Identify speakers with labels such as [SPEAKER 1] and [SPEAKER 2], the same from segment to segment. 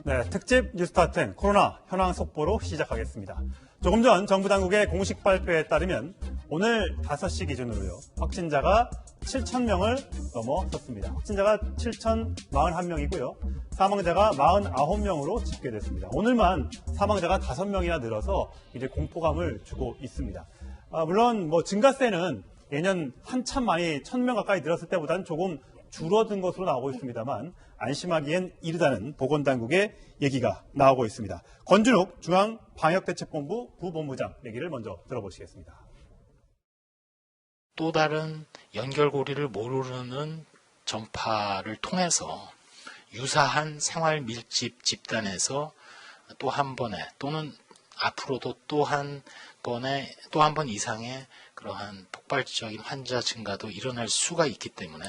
[SPEAKER 1] 네, 특집 뉴스타트 코로나 현황 속보로 시작하겠습니다. 조금 전 정부 당국의 공식 발표에 따르면 오늘 5시 기준으로요. 확진자가 7,000명을 넘어섰습니다. 확진자가 7,041명이고요. 사망자가 49명으로 집계됐습니다. 오늘만 사망자가 5명이나 늘어서 이제 공포감을 주고 있습니다. 물론 증가세는 예년 한참 많이 1,000명 가까이 늘었을 때보다는 조금 줄어든 것으로 나오고 있습니다만 안심하기엔 이르다는 보건당국의 얘기가 나오고 있습니다. 권준욱 중앙방역대책본부 부본부장 얘기를 먼저 들어보시겠습니다.
[SPEAKER 2] 또 다른 연결고리를 모르는 전파를 통해서 유사한 생활 밀집 집단에서 또 한 번에 또는 앞으로도 또 한 번 이상의 그러한 폭발적인 환자 증가도 일어날 수가 있기 때문에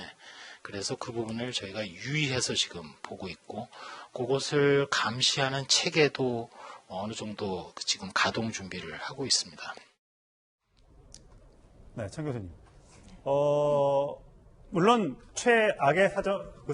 [SPEAKER 2] 그래서 그 부분을 저희가 유의해서 지금 보고 있고 그것을 감시하는 체계도 어느 정도 지금 가동 준비를 하고 있습니다.
[SPEAKER 1] 네, 천 교수님. 물론 최악의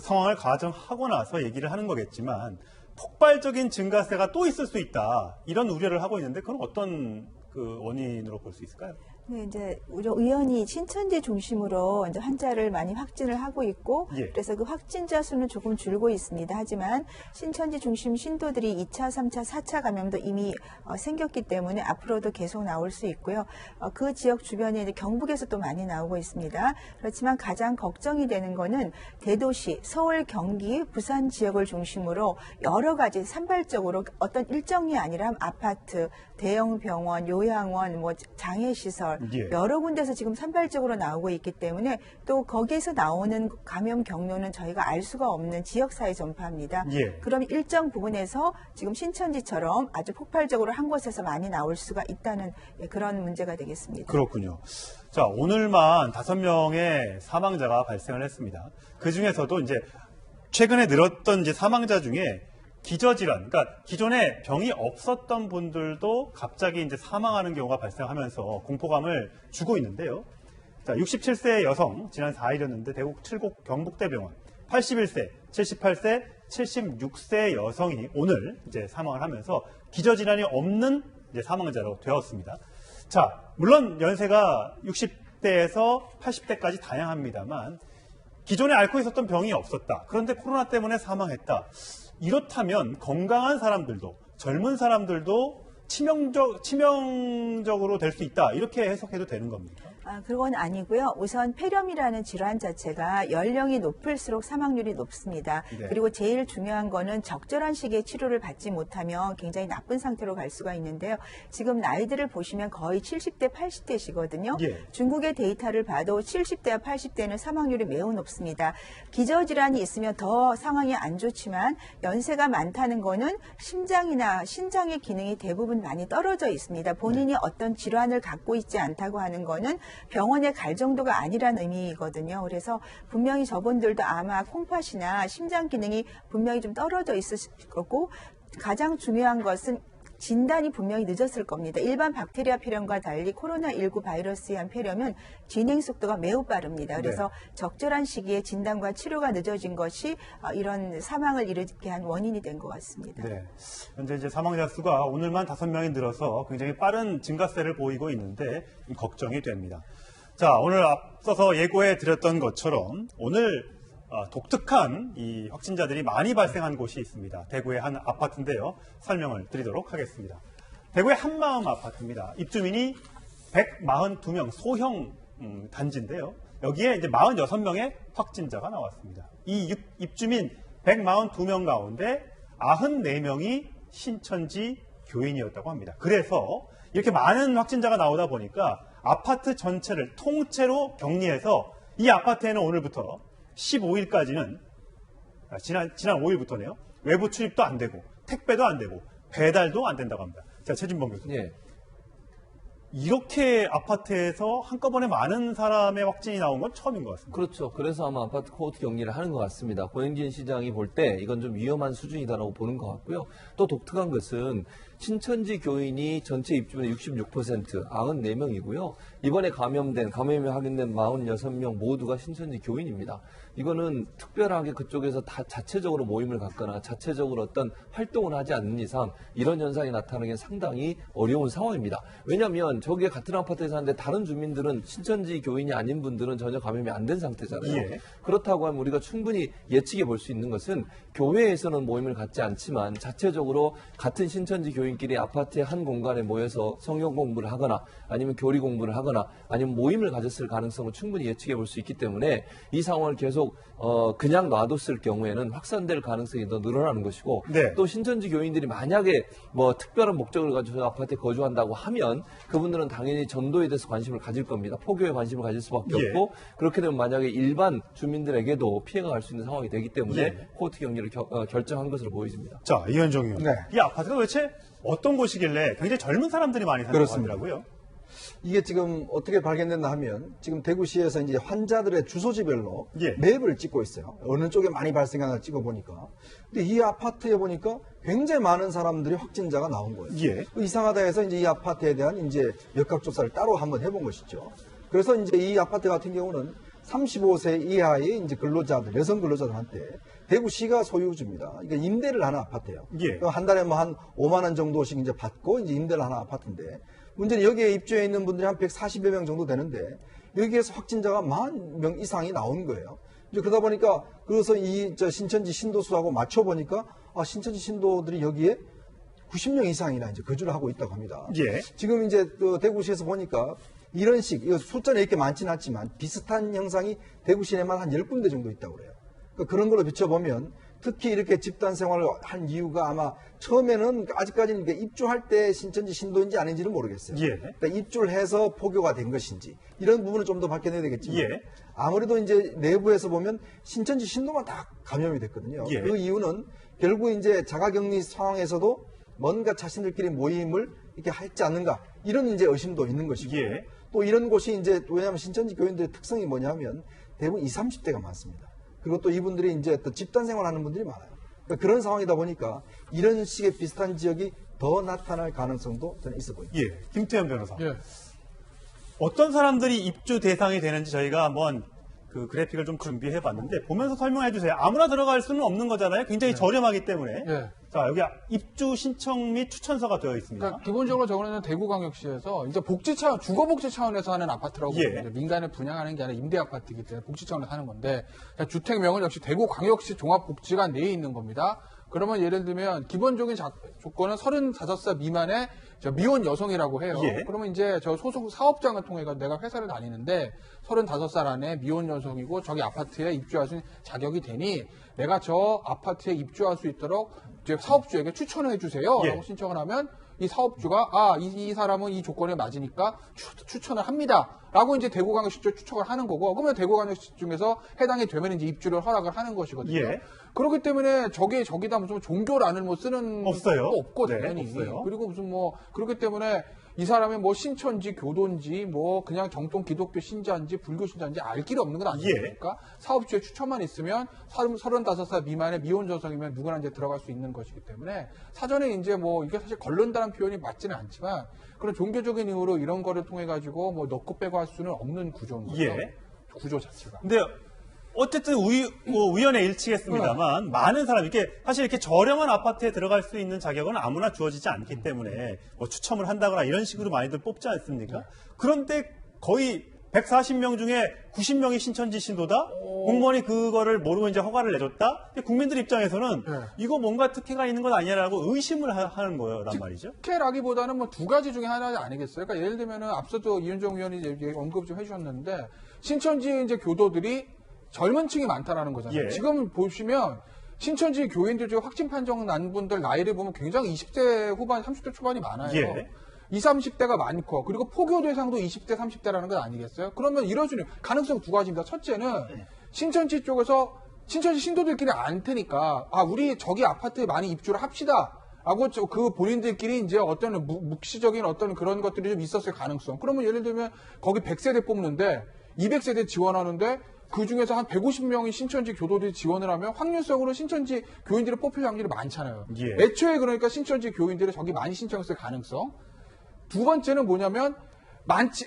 [SPEAKER 1] 상황을 가정하고 나서 얘기를 하는 거겠지만 폭발적인 증가세가 또 있을 수 있다. 이런 우려를 하고 있는데 그건 어떤 원인으로 볼 수 있을까요?
[SPEAKER 3] 네, 이제 우리 의원이 신천지 중심으로 이제 환자를 많이 확진을 하고 있고, 그래서 그 확진자 수는 조금 줄고 있습니다. 하지만 신천지 중심 신도들이 2차, 3차, 4차 감염도 이미 생겼기 때문에 앞으로도 계속 나올 수 있고요. 그 지역 주변에 이제 경북에서 또 많이 나오고 있습니다. 그렇지만 가장 걱정이 되는 거는 대도시, 서울, 경기, 부산 지역을 중심으로 여러 가지 산발적으로 어떤 일정이 아니라 아파트, 대형 병원, 요양원, 장애시설, 여러 군데서 지금 산발적으로 나오고 있기 때문에 또 거기에서 나오는 감염 경로는 저희가 알 수가 없는 지역사회 전파입니다. 그럼 일정 부분에서 지금 신천지처럼 아주 폭발적으로 한 곳에서 많이 나올 수가 있다는 그런 문제가 되겠습니다.
[SPEAKER 1] 그렇군요. 자, 오늘만 5명의 사망자가 발생을 했습니다. 그 중에서도 이제 최근에 늘었던 이제 사망자 중에 기저질환, 그러니까 기존에 병이 없었던 분들도 갑자기 이제 사망하는 경우가 발생하면서 공포감을 주고 있는데요. 자, 67세 여성, 지난 4일이었는데 대구 칠곡 경북대병원, 81세, 78세, 76세 여성이 오늘 이제 사망을 하면서 기저질환이 없는 이제 사망자로 되었습니다. 자, 물론 연세가 60대에서 80대까지 다양합니다만 기존에 앓고 있었던 병이 없었다. 그런데 코로나 때문에 사망했다. 이렇다면 건강한 사람들도 젊은 사람들도 치명적으로 될 수 있다. 이렇게 해석해도 되는 겁니까?
[SPEAKER 3] 그건 아니고요. 우선 폐렴이라는 질환 자체가 연령이 높을수록 사망률이 높습니다. 그리고 제일 중요한 거는 적절한 시기에 치료를 받지 못하면 굉장히 나쁜 상태로 갈 수가 있는데요. 지금 나이들을 보시면 거의 70대, 80대시거든요. 중국의 데이터를 봐도 70대와 80대는 사망률이 매우 높습니다. 기저질환이 있으면 더 상황이 안 좋지만 연세가 많다는 거는 심장이나 신장의 기능이 대부분 많이 떨어져 있습니다. 본인이 어떤 질환을 갖고 있지 않다고 하는 거는 병원에 갈 정도가 아니란 의미거든요. 그래서 분명히 저분들도 아마 콩팥이나 심장 기능이 분명히 좀 떨어져 있을 거고 가장 중요한 것은 진단이 분명히 늦었을 겁니다. 일반 박테리아 폐렴과 달리 코로나19 바이러스에 의한 폐렴은 진행 속도가 매우 빠릅니다. 그래서 적절한 시기에 진단과 치료가 늦어진 것이 이런 사망을 일으키게 한 원인이 된 것 같습니다.
[SPEAKER 1] 네. 현재 이제 사망자 수가 오늘만 5명이 늘어서 굉장히 빠른 증가세를 보이고 있는데 걱정이 됩니다. 자, 오늘 앞서서 예고해 드렸던 것처럼 오늘 독특한 이 확진자들이 많이 발생한 곳이 있습니다. 대구의 한 아파트인데요. 설명을 드리도록 하겠습니다. 대구의 한마음 아파트입니다. 입주민이 142명 소형 단지인데요. 여기에 이제 46명의 확진자가 나왔습니다. 이 입주민 142명 가운데 94명이 신천지 교인이었다고 합니다. 그래서 이렇게 많은 확진자가 나오다 보니까 아파트 전체를 통째로 격리해서 이 아파트에는 오늘부터 15일까지는 지난 5일부터네요. 외부 출입도 안 되고 택배도 안 되고 배달도 안 된다고 합니다. 자, 최진범 교수님. 이렇게 아파트에서 한꺼번에 많은 사람의 확진이 나온 건 처음인 것 같습니다.
[SPEAKER 4] 그렇죠. 그래서 아마 아파트 코호트 격리를 하는 것 같습니다. 고영진 시장이 볼 때 이건 좀 위험한 수준이다라고 보는 것 같고요. 또 독특한 것은 신천지 교인이 전체 입주민의 66%, 94명이고요. 이번에 감염이 확인된 46명 모두가 신천지 교인입니다. 이거는 특별하게 그쪽에서 다 자체적으로 모임을 갖거나 자체적으로 어떤 활동을 하지 않는 이상 이런 현상이 나타나기는 상당히 어려운 상황입니다. 왜냐하면 저기에 같은 아파트에 사는데 다른 주민들은 신천지 교인이 아닌 분들은 전혀 감염이 안 된 상태잖아요.
[SPEAKER 1] 예.
[SPEAKER 4] 그렇다고 하면 우리가 충분히 예측해 볼 수 있는 것은 교회에서는 모임을 갖지 않지만 자체적으로 같은 신천지 교인끼리 아파트의 한 공간에 모여서 성경 공부를 하거나 아니면 교리 공부를 하거나 아니면 모임을 가졌을 가능성을 충분히 예측해 볼 수 있기 때문에 이 상황을 계속 그냥 놔뒀을 경우에는 확산될 가능성이 더 늘어나는 것이고
[SPEAKER 1] 네.
[SPEAKER 4] 또 신천지 교인들이 만약에 뭐 특별한 목적을 가지고 저 아파트에 거주한다고 하면 그분들은 당연히 전도에 대해서 관심을 가질 겁니다. 포교에 관심을 가질 수밖에
[SPEAKER 1] 예.
[SPEAKER 4] 없고 그렇게 되면 만약에 일반 주민들에게도 피해가 갈 수 있는 상황이 되기 때문에
[SPEAKER 1] 예.
[SPEAKER 4] 코호트 격리를 결정한 것으로 보여집니다.
[SPEAKER 1] 자, 이현정 의원.
[SPEAKER 5] 네.
[SPEAKER 1] 이 아파트가 도대체 어떤 곳이길래 굉장히 젊은 사람들이 많이 사는 것
[SPEAKER 5] 그렇습니다.
[SPEAKER 1] 같더라고요.
[SPEAKER 5] 이게 지금 어떻게 발견됐나 하면 지금 대구시에서 이제 환자들의 주소지별로
[SPEAKER 1] 예.
[SPEAKER 5] 맵을 찍고 있어요. 어느 쪽에 많이 발생하나 찍어 보니까. 근데 이 아파트에 보니까 굉장히 많은 사람들이 확진자가 나온 거예요.
[SPEAKER 1] 예.
[SPEAKER 5] 이상하다 해서 이제 이 아파트에 대한 이제 역학조사를 따로 한번 해본 것이죠. 그래서 이제 이 아파트 같은 경우는 35세 이하의 이제 근로자들, 여성 근로자들한테 대구시가 소유주입니다. 그러니까 임대를 하는 아파트예요.
[SPEAKER 1] 예.
[SPEAKER 5] 한 달에 뭐 한 5만 원 정도씩 이제 받고 이제 임대를 하는 아파트인데 문제는 여기에 입주해 있는 분들이 한 140여 명 정도 되는데 여기에서 확진자가 10,000명 이상이 나온 거예요. 이제 그러다 보니까 그래서 저 신천지 신도수하고 맞춰 보니까 신천지 신도들이 여기에 90명 이상이나 이제 거주를 하고 있다고 합니다.
[SPEAKER 1] 예.
[SPEAKER 5] 지금 이제 그 대구시에서 보니까 이런 숫자는 이렇게 많지는 않지만 비슷한 형상이 대구시내만 한 10군데 정도 있다고 그래요. 그러니까 그런 걸로 비춰보면 특히 이렇게 집단 생활을 한 이유가 아마 처음에는 아직까지는 입주할 때 신천지 신도인지 아닌지는 모르겠어요.
[SPEAKER 1] 예.
[SPEAKER 5] 그러니까 입주를 해서 포교가 된 것인지 이런 부분을 좀 더 밝혀내야 되겠지만
[SPEAKER 1] 예.
[SPEAKER 5] 아무래도 이제 내부에서 보면 신천지 신도만 다 감염이 됐거든요.
[SPEAKER 1] 예.
[SPEAKER 5] 그 이유는 결국 이제 자가격리 상황에서도 뭔가 자신들끼리 모임을 이렇게 했지 않는가 이런 이제 의심도 있는 것이고
[SPEAKER 1] 예.
[SPEAKER 5] 또 이런 곳이 이제 왜냐하면 신천지 교인들의 특성이 뭐냐면 대부분 20, 30대가 많습니다. 그리고 또 이분들이 이제 또 집단 생활하는 분들이 많아요. 그러니까 그런 상황이다 보니까 이런 식의 비슷한 지역이 더 나타날 가능성도 저는 있어 보입니다.
[SPEAKER 1] 예. 김태현 변호사.
[SPEAKER 6] 예.
[SPEAKER 1] 어떤 사람들이 입주 대상이 되는지 저희가 한번 그 그래픽을 좀 준비해 봤는데 보면서 설명해 주세요. 아무나 들어갈 수는 없는 거잖아요. 굉장히 저렴하기 때문에.
[SPEAKER 6] 예.
[SPEAKER 1] 자, 여기 입주 신청 및 추천서가 되어 있습니다.
[SPEAKER 6] 그러니까 기본적으로 저거는 대구광역시에서 이제 주거복지 차원에서 하는 아파트라고
[SPEAKER 1] 예.
[SPEAKER 6] 보거든요. 민간에 분양하는 게 아니라 임대 아파트이기 때문에 복지 차원에서 하는 건데 주택명은 역시 대구광역시 종합복지관 내에 있는 겁니다. 그러면 예를 들면 기본적인 조건은 35살 미만의 미혼 여성이라고 해요.
[SPEAKER 1] 예.
[SPEAKER 6] 그러면 이제 저 소속 사업장을 통해 내가 회사를 다니는데 35살 안에 미혼 여성이고 저기 아파트에 입주할 수 있는 자격이 되니 내가 저 아파트에 입주할 수 있도록 이제 사업주에게 추천을 해주세요.
[SPEAKER 1] 예.
[SPEAKER 6] 라고 신청을 하면 이 사업주가 이 사람은 이 조건에 맞으니까 추천을 합니다. 라고 이제 대구광역시 쪽에 추천을 하는 거고 그러면 대구광역시 중에서 해당이 되면 이제 입주를 허락을 하는 것이거든요.
[SPEAKER 1] 예.
[SPEAKER 6] 그렇기 때문에 저기다 무슨 종교란을 뭐 쓰는
[SPEAKER 1] 없어요.
[SPEAKER 6] 것도 없고
[SPEAKER 1] 네,
[SPEAKER 6] 당연히
[SPEAKER 1] 없어요.
[SPEAKER 6] 그리고 무슨 뭐 그렇기 때문에 이 사람이 뭐 신천지 교도인지 뭐 그냥 정통 기독교 신자인지 불교 신자인지 알 길이 없는 건 아니니까 사업주의 추천만 있으면 35살 미만의 미혼 여성이면 누구나 이제 들어갈 수 있는 것이기 때문에 사전에 이제 뭐 이게 사실 걸른다는 표현이 맞지는 않지만 그런 종교적인 이유로 이런 거를 통해 가지고 뭐 넣고 빼고 할 수는 없는 구조인 거죠.
[SPEAKER 1] 예.
[SPEAKER 6] 구조 자체가.
[SPEAKER 1] 근데 어쨌든 우연에 일치겠습니다만 많은 사람 이렇게 사실 이렇게 저렴한 아파트에 들어갈 수 있는 자격은 아무나 주어지지 않기 때문에 뭐 추첨을 한다거나 이런 식으로 많이들 뽑지 않습니까? 그런데 거의 140명 중에 90명이 신천지 신도다? 공무원이 그거를 모르고 이제 허가를 내줬다? 근데 국민들 입장에서는
[SPEAKER 6] 네.
[SPEAKER 1] 이거 뭔가 특혜가 있는 건 아니냐라고 의심을 하는 거란 말이죠.
[SPEAKER 6] 특혜라기보다는 뭐 두 가지 중에 하나 아니겠어요? 그러니까 예를 들면은 앞서도 이윤정 의원이 이제 언급 좀 해주셨는데 신천지 이제 교도들이 젊은 층이 많다라는 거잖아요.
[SPEAKER 1] 예.
[SPEAKER 6] 지금 보시면 신천지 교인들 중에 확진 판정 난 분들 나이를 보면 굉장히 20대 후반, 30대 초반이 많아요.
[SPEAKER 1] 예.
[SPEAKER 6] 20, 30대가 많고 그리고 포교 대상도 20대, 30대라는 건 아니겠어요? 그러면 이럴 수는 가능성 두 가지입니다. 첫째는 신천지 쪽에서 신천지 신도들끼리 안 테니까 우리 저기 아파트에 많이 입주를 합시다. 하고 그 본인들끼리 이제 어떤 묵시적인 어떤 그런 것들이 좀 있었을 가능성. 그러면 예를 들면 거기 100세대 뽑는데 200세대 지원하는데 그 중에서 한 150명이 신천지 교도들이 지원을 하면 확률적으로 신천지 교인들이 뽑힐 확률이 많잖아요.
[SPEAKER 1] 예.
[SPEAKER 6] 애초에 그러니까 신천지 교인들이 저기 많이 신청했을 가능성. 두 번째는 뭐냐면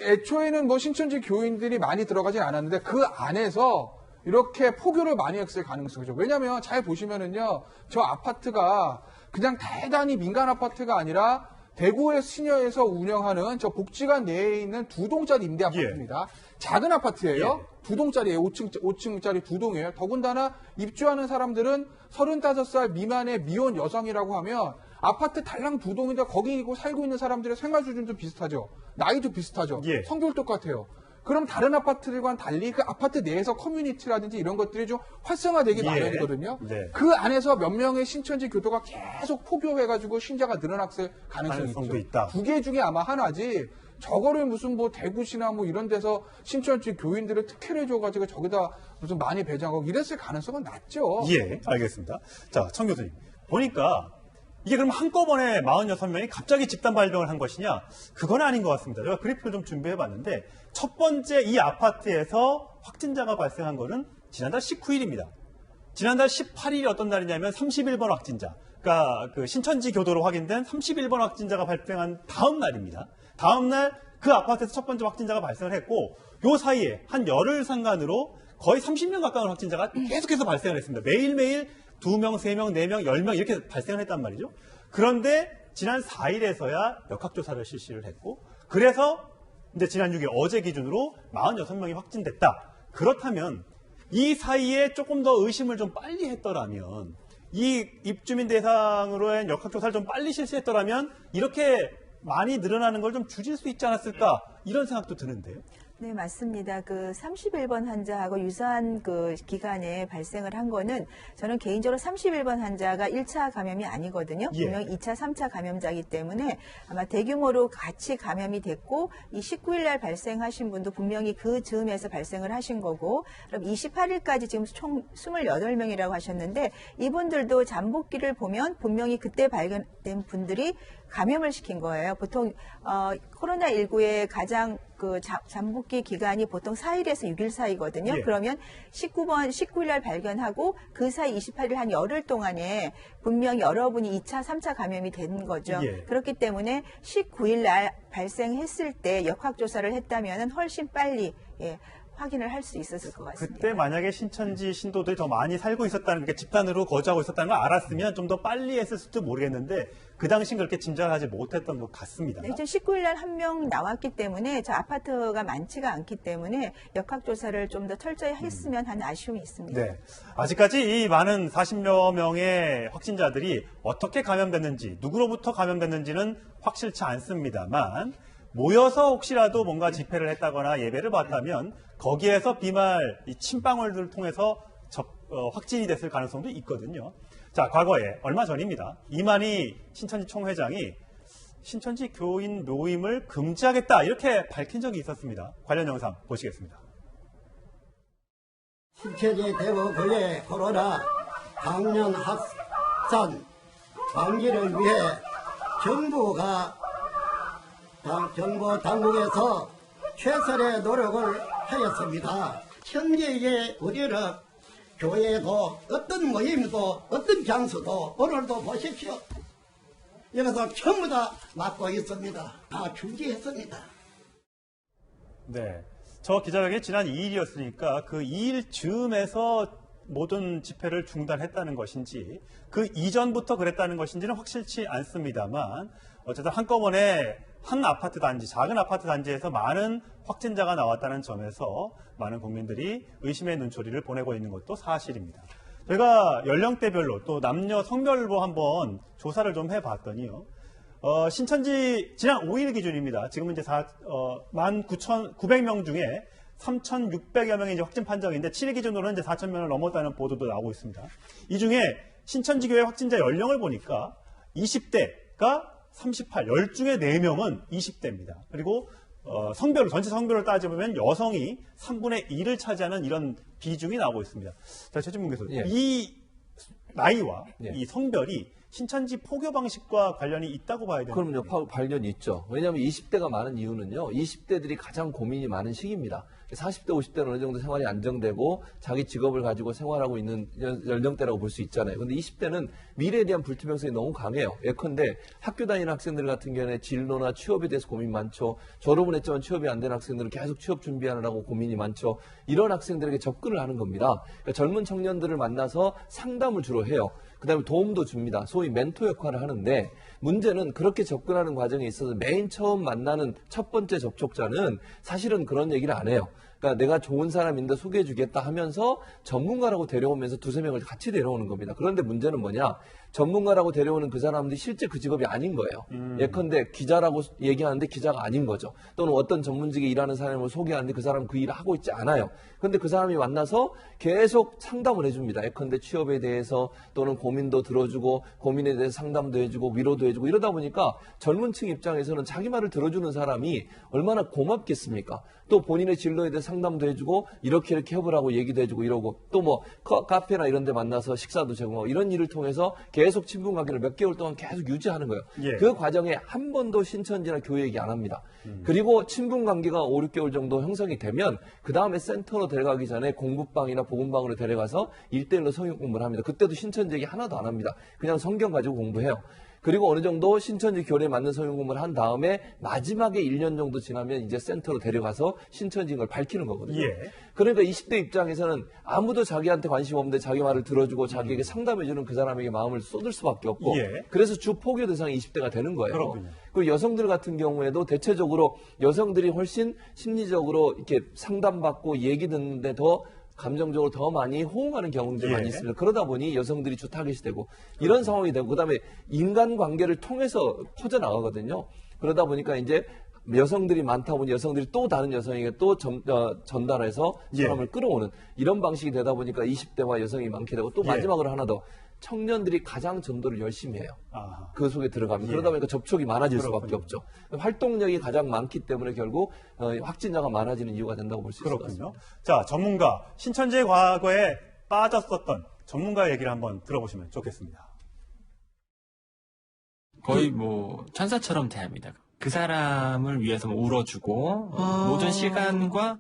[SPEAKER 6] 애초에는 뭐 신천지 교인들이 많이 들어가진 않았는데 그 안에서 이렇게 포교를 많이 했을 가능성이죠. 왜냐하면 잘 보시면은요, 저 아파트가 그냥 대단히 민간 아파트가 아니라 대구의 시내에서 운영하는 저 복지관 내에 있는 2동짜리 임대 아파트입니다. 작은 아파트예요. 2동짜리예요. 5층짜리 2동이에요. 더군다나 입주하는 사람들은 35살 미만의 미혼 여성이라고 하면 아파트 달랑 2동인데 거기 살고 있는 사람들의 생활 수준도 비슷하죠. 나이도 비슷하죠. 성별 똑같아요. 그럼 다른 아파트들과는 달리 그 아파트 내에서 커뮤니티라든지 이런 것들이 좀 활성화되기 마련이거든요. 그 안에서 몇 명의 신천지 교도가 계속 포교해가지고 신자가 늘어났을 가능성이
[SPEAKER 1] 있다.
[SPEAKER 6] 두 개 중에 아마 하나지. 저거를 무슨 뭐 대구시나 뭐 이런 데서 신천지 교인들을 특혜를 해줘가지고 저기다 무슨 많이 배정하고 이랬을 가능성은 낮죠.
[SPEAKER 1] 예, 알겠습니다. 자, 청 교수님. 보니까 이게 그럼 한꺼번에 46명이 갑자기 집단 발병을 한 것이냐? 그건 아닌 것 같습니다. 제가 그래프를 좀 준비해 봤는데 첫 번째 이 아파트에서 확진자가 발생한 거는 지난달 19일입니다. 지난달 18일이 어떤 날이냐면 31번 확진자. 그러니까 그 신천지 교도로 확인된 31번 확진자가 발생한 다음 날입니다. 다음 날 그 아파트에서 첫 번째 확진자가 발생을 했고 요 사이에 한 열흘 상간으로 거의 30명 가까운 확진자가 계속해서 발생을 했습니다. 매일매일 2명, 3명, 4명, 10명 이렇게 발생을 했단 말이죠. 그런데 지난 4일에서야 역학조사를 실시를 했고 그래서 이제 지난 6일 어제 기준으로 46명이 확진됐다. 그렇다면 이 사이에 조금 더 의심을 좀 빨리 했더라면 이 입주민 대상으로 한 역학조사를 좀 빨리 실시했더라면 이렇게 많이 늘어나는 걸 좀 줄일 수 있지 않았을까 이런 생각도 드는데요.
[SPEAKER 3] 네, 맞습니다. 그 31번 환자하고 유사한 그 기간에 발생을 한 거는 저는 개인적으로 31번 환자가 1차 감염이 아니거든요. 분명히 2차, 3차 감염자이기 때문에 아마 대규모로 같이 감염이 됐고 이 19일 날 발생하신 분도 분명히 그 즈음에서 발생을 하신 거고 그럼 28일까지 지금 총 28명이라고 하셨는데 이분들도 잠복기를 보면 분명히 그때 발견된 분들이 감염을 시킨 거예요. 보통 코로나19의 가장 그 잠복기 기간이 보통 4일에서 6일 사이거든요. 그러면 19일 날 발견하고 그 사이 28일 한 열흘 동안에 분명히 여러분이 2차, 3차 감염이 된 거죠. 그렇기 때문에 19일 날 발생했을 때 역학조사를 했다면 훨씬 빨리 확인을 할 수 있었을 것 같습니다.
[SPEAKER 1] 그때 만약에 신천지 신도들이 더 많이 살고 있었다는 게 집단으로 거주하고 있었다는 걸 알았으면 좀 더 빨리 했을 수도 모르겠는데 그 당시엔 그렇게 짐작하지 못했던 것 같습니다.
[SPEAKER 3] 네, 19일 날 한 명 나왔기 때문에 저 아파트가 많지가 않기 때문에 역학조사를 좀 더 철저히 했으면 하는 아쉬움이 있습니다.
[SPEAKER 1] 네, 아직까지 이 많은 40여 명의 확진자들이 어떻게 감염됐는지 누구로부터 감염됐는지는 확실치 않습니다만 모여서 혹시라도 뭔가 집회를 했다거나 예배를 봤다면 거기에서 비말 이 침방울들을 통해서 확진이 됐을 가능성도 있거든요. 자, 과거에 얼마 전입니다. 이만희 신천지 총회장이 신천지 교인 모임을 금지하겠다 이렇게 밝힌 적이 있었습니다. 관련 영상 보시겠습니다.
[SPEAKER 7] 신천지 대구 근래 코로나 방역 확산 방지를 위해 정부 당국에서 최선의 노력을 하였습니다. 형제에게 우리는 교회도 어떤 모임도 어떤 장소도 오늘도 보십시오. 여기서 전부 다 맡고 있습니다. 다 중지했습니다.
[SPEAKER 1] 네, 저 기자회견이 지난 2일이었으니까 그 2일 즈음에서 모든 집회를 중단했다는 것인지 그 이전부터 그랬다는 것인지는 확실치 않습니다만 어쨌든 한꺼번에 한 아파트 단지, 작은 아파트 단지에서 많은 확진자가 나왔다는 점에서 많은 국민들이 의심의 눈초리를 보내고 있는 것도 사실입니다. 저희가 연령대별로 또 남녀 성별로 한번 조사를 좀 해봤더니요. 신천지 지난 5일 기준입니다. 지금은 이제 19,900명 중에 3,600여 명이 이제 확진 판정인데 7일 기준으로는 이제 4,000명을 넘었다는 보도도 나오고 있습니다. 이 중에 신천지교회 확진자 연령을 보니까 20대가 38, 10중에 4명은 20대입니다. 그리고 전체 성별을 따져보면 여성이 3분의 1을 차지하는 이런 비중이 나오고 있습니다. 자, 최진문 교수, 이 나이와 이 성별이 신천지 포교 방식과 관련이 있다고 봐야 되나요?
[SPEAKER 4] 그럼요, 관련이 있죠. 왜냐하면 20대가 많은 이유는요, 20대들이 가장 고민이 많은 시기입니다. 40대, 50대는 어느 정도 생활이 안정되고 자기 직업을 가지고 생활하고 있는 연령대라고 볼 수 있잖아요. 근데 20대는 미래에 대한 불투명성이 너무 강해요. 예컨대 학교 다니는 학생들 같은 경우에 진로나 취업에 대해서 고민 많죠. 졸업은 했지만 취업이 안 된 학생들은 계속 취업 준비하느라고 고민이 많죠. 이런 학생들에게 접근을 하는 겁니다. 그러니까 젊은 청년들을 만나서 상담을 주로 해요. 그다음에 도움도 줍니다. 소위 멘토 역할을 하는데 문제는 그렇게 접근하는 과정에 있어서 맨 처음 만나는 첫 번째 접촉자는 사실은 그런 얘기를 안 해요. 그러니까 내가 좋은 사람인데 소개해주겠다 하면서 전문가라고 데려오면서 두세 명을 같이 데려오는 겁니다. 그런데 문제는 뭐냐? 전문가라고 데려오는 그 사람들이 실제 그 직업이 아닌 거예요. 예컨대 기자라고 얘기하는데 기자가 아닌 거죠. 또는 어떤 전문직에 일하는 사람을 소개하는데 그 사람은 그 일을 하고 있지 않아요. 그런데 그 사람이 만나서 계속 상담을 해줍니다. 예컨대 취업에 대해서 또는 고민도 들어주고 고민에 대해서 상담도 해주고 위로도 해주고 이러다 보니까 젊은 층 입장에서는 자기 말을 들어주는 사람이 얼마나 고맙겠습니까? 또 본인의 진로에 대해 상담도 해주고 이렇게 해보라고 얘기도 해주고 이러고 또 뭐 카페나 이런 데 만나서 식사도 제공하고 이런 일을 통해서 계속 친분 관계를 몇 개월 동안 계속 유지하는 거예요.
[SPEAKER 1] 예.
[SPEAKER 4] 그 과정에 한 번도 신천지나 교회 얘기 안 합니다. 그리고 친분 관계가 5, 6개월 정도 형성이 되면 그 다음에 센터로 데려가기 전에 공부방이나 복음방으로 데려가서 1대1로 성경 공부를 합니다. 그때도 신천지 얘기 하나도 안 합니다. 그냥 성경 가지고 공부해요. 그리고 어느 정도 신천지 교례에 맞는 성경 공부를 한 다음에 마지막에 1년 정도 지나면 이제 센터로 데려가서 신천지인 걸 밝히는 거거든요.
[SPEAKER 1] 예.
[SPEAKER 4] 그러니까 20대 입장에서는 아무도 자기한테 관심 없는데 자기 말을 들어주고 자기에게 상담해주는 그 사람에게 마음을 쏟을 수밖에 없고
[SPEAKER 1] 예.
[SPEAKER 4] 그래서 주 포교 대상이 20대가 되는 거예요.
[SPEAKER 1] 그렇군요.
[SPEAKER 4] 그리고 여성들 같은 경우에도 대체적으로 여성들이 훨씬 심리적으로 이렇게 상담받고 얘기 듣는데 더 감정적으로 더 많이 호응하는 경우들이
[SPEAKER 1] 예.
[SPEAKER 4] 많이 있습니다. 그러다 보니 여성들이 주 타겟이 되고 이런 상황이 되고 그다음에 인간관계를 통해서 퍼져나가거든요. 그러다 보니까 이제 여성들이 많다 보니 여성들이 또 다른 여성에게 또 전달해서 사람을 끌어오는 이런 방식이 되다 보니까 20대와 여성이 많게 되고 또 마지막으로 하나 더 청년들이 가장 전도를 열심히 해요.
[SPEAKER 1] 아하.
[SPEAKER 4] 그 속에 들어가면. 그러다 보니까 접촉이 많아질 수밖에
[SPEAKER 1] 그렇군요.
[SPEAKER 4] 없죠. 활동력이 가장 많기 때문에 결국 확진자가 많아지는 이유가 된다고 볼 수 있을 것 같습니다.
[SPEAKER 1] 그렇군요. 자, 전문가, 신천지의 과거에 빠졌었던 전문가 얘기를 한번 들어보시면 좋겠습니다.
[SPEAKER 8] 거의 뭐 천사처럼 대합니다. 그 사람을 위해서 뭐 울어주고 모든 시간과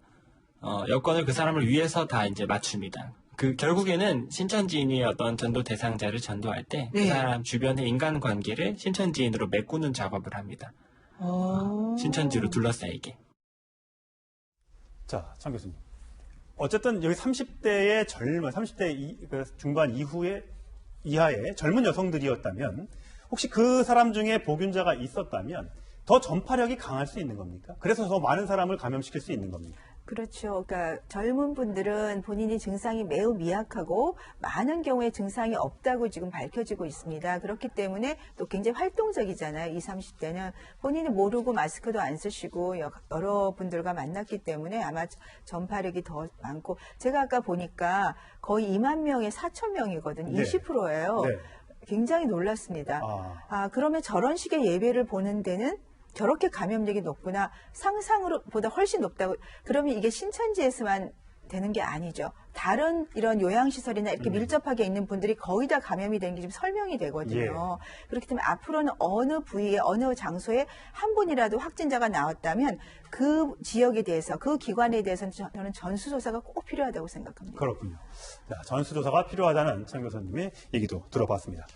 [SPEAKER 8] 여건을 그 사람을 위해서 다 이제 맞춥니다. 그 결국에는 신천지인이 어떤 전도 대상자를 전도할 때 그 사람 주변의 인간관계를 신천지인으로 메꾸는 작업을 합니다. 신천지로 둘러싸이게.
[SPEAKER 1] 자, 장 교수님. 어쨌든 여기 30대의 젊은, 30대 중반 이하의 젊은 여성들이었다면 혹시 그 사람 중에 보균자가 있었다면 더 전파력이 강할 수 있는 겁니까? 그래서 더 많은 사람을 감염시킬 수 있는 겁니까?
[SPEAKER 3] 그렇죠. 그러니까 젊은 분들은 본인이 증상이 매우 미약하고 많은 경우에 증상이 없다고 지금 밝혀지고 있습니다. 그렇기 때문에 또 굉장히 활동적이잖아요. 20, 30대는 본인이 모르고 마스크도 안 쓰시고 여러 분들과 만났기 때문에 아마 전파력이 더 많고 제가 아까 보니까 거의 2만 명에 4천 명이거든요.
[SPEAKER 1] 네.
[SPEAKER 3] 20%예요.
[SPEAKER 1] 네.
[SPEAKER 3] 굉장히 놀랐습니다. 그러면 저런 식의 예배를 보는 데는 저렇게 감염력이 높구나. 상상보다 훨씬 높다고. 그러면 이게 신천지에서만 되는 게 아니죠. 다른 이런 요양시설이나 이렇게 밀접하게 있는 분들이 거의 다 감염이 되는 게 지금 설명이 되거든요. 그렇기 때문에 앞으로는 어느 부위에, 어느 장소에 한 분이라도 확진자가 나왔다면 그 지역에 대해서, 그 기관에 대해서는 저는 전수조사가 꼭 필요하다고 생각합니다.
[SPEAKER 1] 그렇군요. 자, 전수조사가 필요하다는 장 교수님의 얘기도 들어봤습니다.